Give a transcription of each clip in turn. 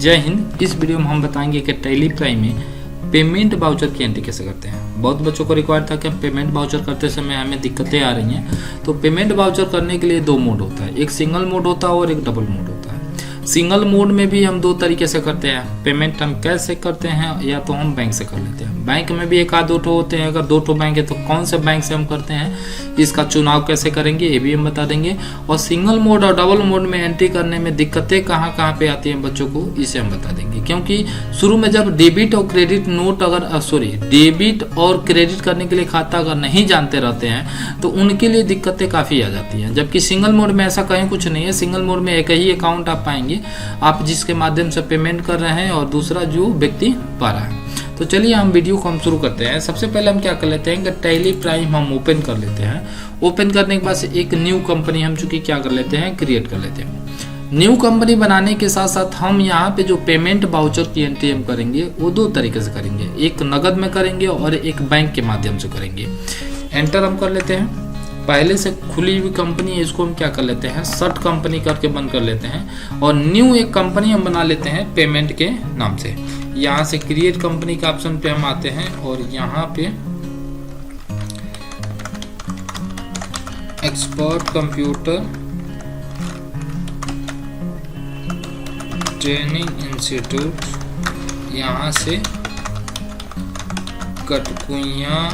जय हिंद। इस वीडियो में हम बताएंगे कि टैली प्राइम में पेमेंट वाउचर की एंट्री कैसे करते हैं। बहुत बच्चों को रिक्वायर था कि पेमेंट वाउचर करते समय हमें दिक्कतें आ रही हैं। तो पेमेंट वाउचर करने के लिए दो मोड होता है, एक सिंगल मोड होता है और एक डबल मोड होता है। सिंगल मोड में भी हम दो तरीके से करते हैं, पेमेंट हम कैश से करते हैं या तो हम बैंक से कर लेते हैं। बैंक में भी एक आध दो ठो होते हैं, अगर दो ठो बैंक है तो कौन से बैंक से हम करते हैं, इसका चुनाव कैसे करेंगे ये भी हम बता देंगे। और सिंगल मोड और डबल मोड में एंट्री करने में दिक्कतें कहाँ कहाँ पे आती हैं बच्चों को, इसे हम बता देंगे। क्योंकि शुरू में जब डेबिट और क्रेडिट नोट डेबिट और क्रेडिट करने के लिए खाता अगर नहीं जानते रहते हैं तो उनके लिए दिक्कतें काफ़ी आ जाती हैं। जबकि सिंगल मोड में ऐसा कहीं कुछ नहीं है। सिंगल मोड में एक ही अकाउंट आप पाएंगे, आप जिसके माध्यम से पेमेंट कर रहे हैं और दूसरा जो व्यक्ति पा रहा है। तो चलिए हम वीडियो को हम शुरू करते हैं। सबसे पहले हम क्या कर लेते हैं कि टैली प्राइम हम ओपन कर लेते हैं। ओपन करने के बाद एक न्यू कंपनी हम चूंकि क्या कर लेते हैं, क्रिएट कर लेते हैं। न्यू कंपनी बनाने के साथ साथ हम यहाँ पे जो पेमेंट वाउचर की एंट्री हम करेंगे वो दो तरीके से करेंगे, एक नगद में करेंगे और एक बैंक के माध्यम से करेंगे। एंटर हम कर लेते हैं। पहले से खुली हुई कंपनी है, इसको हम क्या कर लेते हैं, शॉर्ट कंपनी करके बंद कर लेते हैं और न्यू एक कंपनी हम बना लेते हैं पेमेंट के नाम से। यहाँ से क्रिएट कंपनी के ऑप्शन पे हम आते हैं और यहाँ पे एक्सपर्ट कंप्यूटर ट्रेनिंग इंस्टीट्यूट, यहाँ से कटकुइया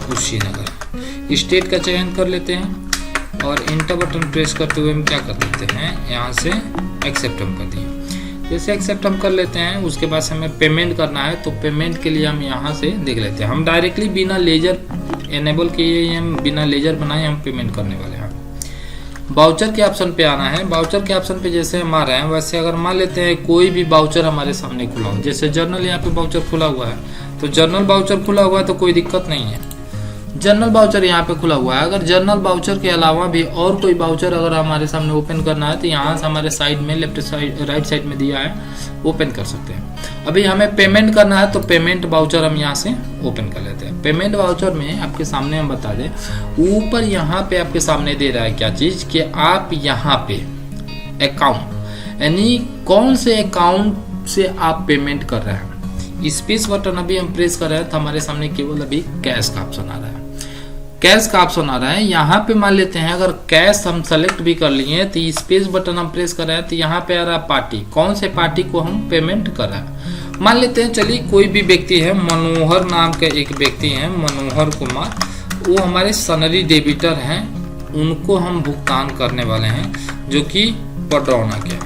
कुशीनगर स्टेट का चयन कर लेते हैं और इंटर बटन प्रेस करते हुए हम क्या कर देते हैं, यहाँ से एक्सेप्ट हम कर दिए। जैसे एक्सेप्ट हम कर लेते हैं उसके बाद हमें पेमेंट करना है तो पेमेंट के लिए हम यहाँ से देख लेते हैं। हम डायरेक्टली बिना लेजर एनेबल किए हम बिना लेजर बनाए हम पेमेंट करने वाले हैं। वाउचर के ऑप्शन पे आना है। वाउचर के ऑप्शन पे जैसे हम आ रहे हैं वैसे अगर मान लेते हैं कोई भी वाउचर हमारे सामने खुला हो, जैसे जर्नल यहाँ पे वाउचर खुला हुआ है तो जर्नल वाउचर खुला हुआ है तो कोई दिक्कत नहीं है। जनरल वाउचर यहाँ पे खुला हुआ है। अगर जनरल वाउचर के अलावा भी और कोई वाउचर अगर हमारे सामने ओपन करना है तो यहाँ से हमारे साइड में लेफ्ट साइड राइट साइड में दिया है, ओपन कर सकते हैं। अभी हमें पेमेंट करना है तो पेमेंट वाउचर हम यहाँ से ओपन कर लेते हैं। पेमेंट वाउचर में आपके सामने हम बता दें, ऊपर यहाँ पे आपके सामने दे रहा है क्या चीज कि आप यहाँ पे अकाउंट यानी कौन से अकाउंट से आप पेमेंट कर रहे हैं। स्पेस बटन अभी हम प्रेस कर रहे हैं तो हमारे सामने केवल अभी कैश का ऑप्शन आ रहा है। कैश का ऑप्शन आ रहा है। यहाँ पे मान लेते हैं अगर कैश हम सेलेक्ट भी कर लिए तो स्पेस बटन हम प्रेस कर रहे हैं तो यहाँ पे आ रहा है पार्टी, कौन से पार्टी को हम पेमेंट कर रहे हैं। मान लेते हैं चलिए कोई भी व्यक्ति है, मनोहर नाम का एक व्यक्ति है, मनोहर कुमार, वो हमारे सैलरी डेबिटर हैं, उनको हम भुगतान करने वाले हैं जो कि पडरौना के।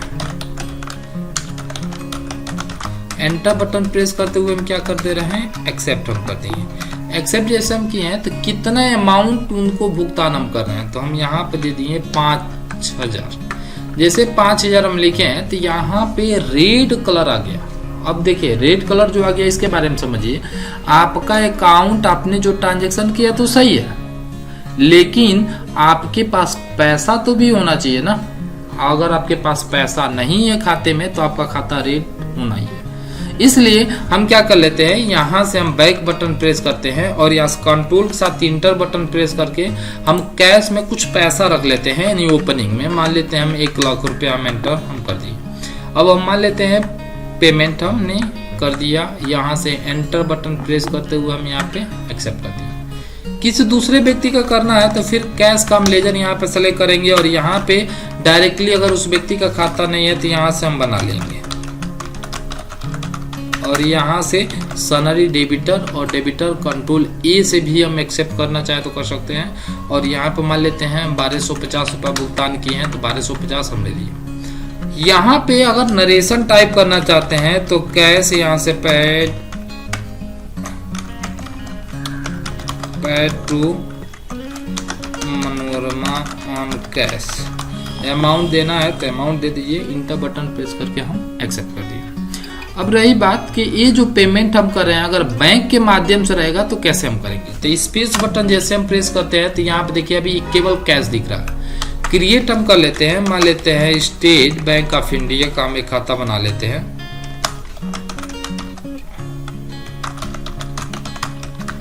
एंटर बटन प्रेस करते हुए हम क्या कर दे रहे हैं, एक्सेप्ट हम कर दिए। एक्सेप्ट जैसे हम किए हैं तो कितना अमाउंट उनको भुगतान हम कर रहे हैं तो हम यहाँ पे दे दिए 5000। जैसे 5000 हम लिखे हैं तो यहाँ पे रेड कलर आ गया। अब देखिए रेड कलर जो आ गया इसके बारे में समझिए। आपका अकाउंट आपने जो ट्रांजेक्शन किया तो सही है, लेकिन आपके पास पैसा तो भी होना चाहिए ना। अगर आपके पास पैसा नहीं है खाते में तो आपका खाता रेड होना ही है। इसलिए हम क्या कर लेते हैं, यहाँ से हम बैक बटन प्रेस करते हैं और यहाँ कंट्रोल के साथ इंटर बटन प्रेस करके हम कैश में कुछ पैसा रख लेते हैं। यानी ओपनिंग में मान लेते हैं हम 1 लाख रुपया हम एंटर हम कर दिए। अब हम मान लेते हैं पेमेंट हमने कर दिया। यहाँ से एंटर बटन प्रेस करते हुए हम यहाँ पे एक्सेप्ट कर दिया। किसी दूसरे व्यक्ति का करना है तो फिर कैश का हम लेजर यहाँ पे सेलेक्ट करेंगे और यहाँ पे डायरेक्टली अगर उस व्यक्ति का खाता नहीं है तो यहाँ से हम बना लेंगे और यहाँ से सैलरी डेबिटर और डेबिटर कंट्रोल ए से भी हम एक्सेप्ट करना चाहे तो कर सकते हैं। और यहाँ पे मान लेते हैं 1250 रुपये भुगतान किए हैं तो 1250 हम ले लिए। यहाँ पे अगर नरेशन टाइप करना चाहते हैं तो कैश, यहाँ से paid to Manorama on cash amount देना है तो अमाउंट दे दीजिए। इंटर बटन प्रेस करके हम एक्सेप्ट कर दिए। अब रही बात कि ये जो पेमेंट हम कर रहे हैं अगर बैंक के माध्यम से रहेगा तो कैसे हम करेंगे। तो स्पेस बटन जैसे हम प्रेस करते हैं तो यहाँ पे देखिए अभी केवल कैश दिख रहा है। क्रिएट हम कर लेते हैं, मान लेते हैं स्टेट बैंक ऑफ इंडिया का हम एक खाता बना लेते हैं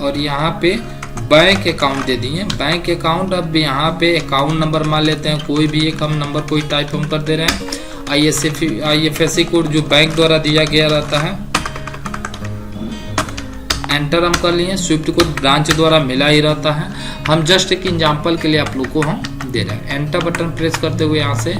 और यहाँ पे बैंक अकाउंट दे दिए। बैंक अकाउंट अब यहाँ पे अकाउंट नंबर मान लेते हैं, कोई भी एक हम नंबर कोई टाइप हम कर दे रहे हैं। IFSC कोड जो बैंक द्वारा दिया गया रहता है, एंटर हम कर लिए। स्विफ्ट कोड ब्रांच द्वारा मिला ही रहता है। हम जस्ट एक एग्जांपल के लिए आप लोग को हम दे रहे हैं। एंटर बटन प्रेस करते हुए यहाँ से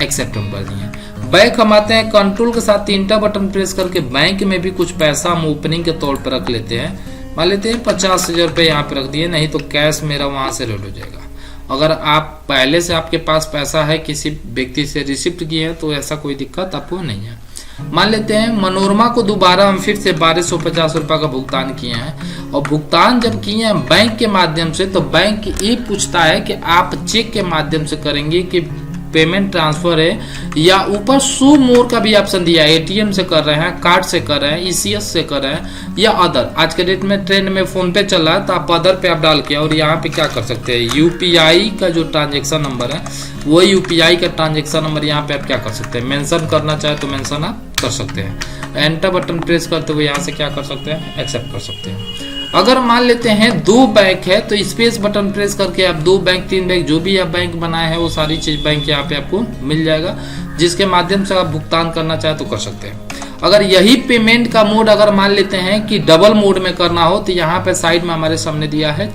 एक्सेप्ट हम कर दिए। बैंक हम आते हैं, कंट्रोल के साथ एंटर बटन प्रेस करके बैंक में भी कुछ पैसा हम ओपनिंग के तौर पर रख लेते हैं। मान लेते हैं 50,000 रुपये यहाँ पे रख दिए, नहीं तो कैश मेरा वहां से रेड हो जाएगा। अगर आप पहले से आपके पास पैसा है, किसी व्यक्ति से रिसिप्ट किए हैं, तो ऐसा कोई दिक्कत आपको नहीं है। मान लेते हैं मनोरमा को दोबारा हम फिर से 1250 रुपये का भुगतान किए हैं, और भुगतान जब किए हैं बैंक के माध्यम से, तो बैंक ये पूछता है कि आप चेक के माध्यम से करेंगे कि पेमेंट ट्रांसफर है, या ऊपर शो मोर का भी ऑप्शन दिया है, एटीएम से कर रहे हैं, कार्ड से कर रहे हैं, ईसीएस से कर रहे हैं, या अदर। आज के डेट में ट्रेंड में फोन पे चल रहा है, तो आप अदर पे आप डाल के और यहाँ पे क्या कर सकते हैं, यूपीआई का जो ट्रांजेक्शन नंबर है, वो यूपीआई का ट्रांजेक्शन नंबर यहाँ पे आप क्या कर सकते हैं, मेंशन करना चाहे तो मेंशन आप कर सकते हैं। एंटर बटन प्रेस करते हुए यहाँ से क्या कर सकते हैं, एक्सेप्ट कर सकते हैं। अगर मान लेते हैं 2 बैंक है, तो स्पेस बटन प्रेस करके आप 2 बैंक 3 बैंक जो भी आप बैंक बनाए हैं, वो सारी चीज बैंक यहाँ पे आपको मिल जाएगा, जिसके माध्यम से आप भुगतान करना चाहे तो कर सकते हैं। अगर यही पेमेंट का मोड अगर मान लेते हैं कि डबल मोड में करना हो, तो यहाँ पे साइड में हमारे सामने दिया है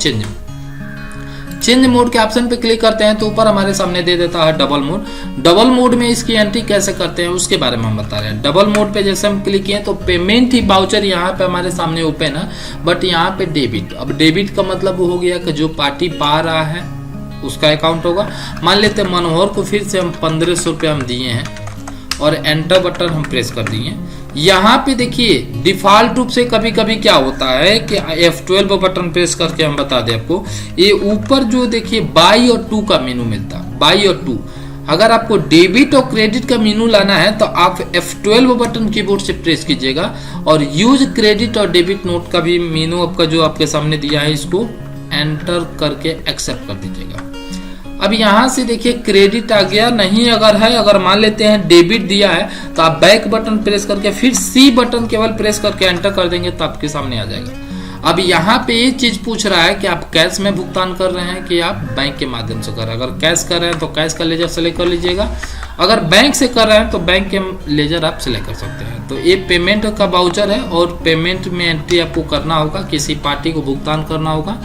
चेंज मोड के ऑप्शन पे क्लिक करते हैं, तो ऊपर हमारे सामने दे देता है डबल मोड। डबल मोड में इसकी एंट्री कैसे करते हैं उसके बारे में हम बता रहे हैं। डबल मोड पे जैसे हम क्लिक किए तो पेमेंट ही बाउचर यहाँ पे हमारे सामने ओपन है, बट यहाँ पे डेबिट। अब डेबिट का मतलब हो गया कि जो पार्टी पा रहा है उसका अकाउंट होगा। मान लेते हैं मनोहर को फिर से हम 1500 रुपये हम दिए हैं, और एंटर बटन हम प्रेस कर दिए। यहाँ पे देखिए डिफॉल्ट रूप से कभी कभी क्या होता है कि F12 बटन प्रेस करके हम बता दें आपको, ये ऊपर जो देखिए बाई और टू का मेनू मिलता है, बाई और टू। अगर आपको डेबिट और क्रेडिट का मेनू लाना है तो आप F12 बटन कीबोर्ड से प्रेस कीजिएगा, और यूज क्रेडिट और डेबिट नोट का भी मेनू आपका जो आपके सामने दिया है, इसको एंटर करके एक्सेप्ट कर दीजिएगा। अब यहाँ से देखिए क्रेडिट आ गया, नहीं अगर है, अगर मान लेते हैं डेबिट दिया है, तो आप बैक बटन प्रेस करके फिर सी बटन केवल प्रेस करके एंटर कर देंगे तो आपके सामने आ जाएगा। अब यहाँ पे ये चीज पूछ रहा है कि आप कैश में भुगतान कर रहे हैं कि आप बैंक के माध्यम से कर रहे हैं। अगर कैश कर रहे हैं तो कैश का लेजर सेलेक्ट कर लीजिएगा, अगर बैंक से कर रहे हैं तो बैंक के लेजर आप सिलेक्ट कर सकते हैं। तो ये पेमेंट का बाउचर है, और पेमेंट में एंट्री आपको करना होगा, किसी पार्टी को भुगतान करना होगा,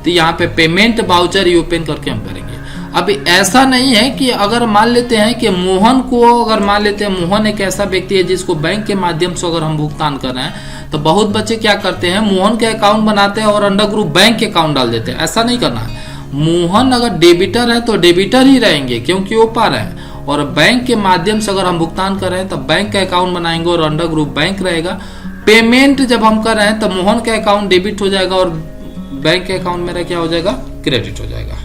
तो यहाँ पे पेमेंट बाउचर ही ओपन करके हम करेंगे। अब ऐसा नहीं है कि अगर मान लेते हैं कि मोहन को, अगर मान लेते हैं मोहन एक ऐसा व्यक्ति है जिसको बैंक के माध्यम से अगर हम भुगतान कर रहे हैं, तो बहुत बच्चे क्या करते हैं, मोहन के अकाउंट बनाते हैं और अंडर ग्रुप बैंक के अकाउंट डाल देते हैं। ऐसा नहीं करना है। मोहन अगर डेबिटर है तो डेबिटर ही रहेंगे, क्योंकि वो पा रहे हैं, और बैंक के माध्यम से अगर हम भुगतान कर रहे हैं तो बैंक का अकाउंट बनाएंगे और अंडर ग्रुप बैंक रहेगा। पेमेंट जब हम कर रहे हैं तो मोहन का अकाउंट डेबिट हो जाएगा और बैंक के अकाउंट मेरा क्या हो जाएगा, क्रेडिट हो जाएगा।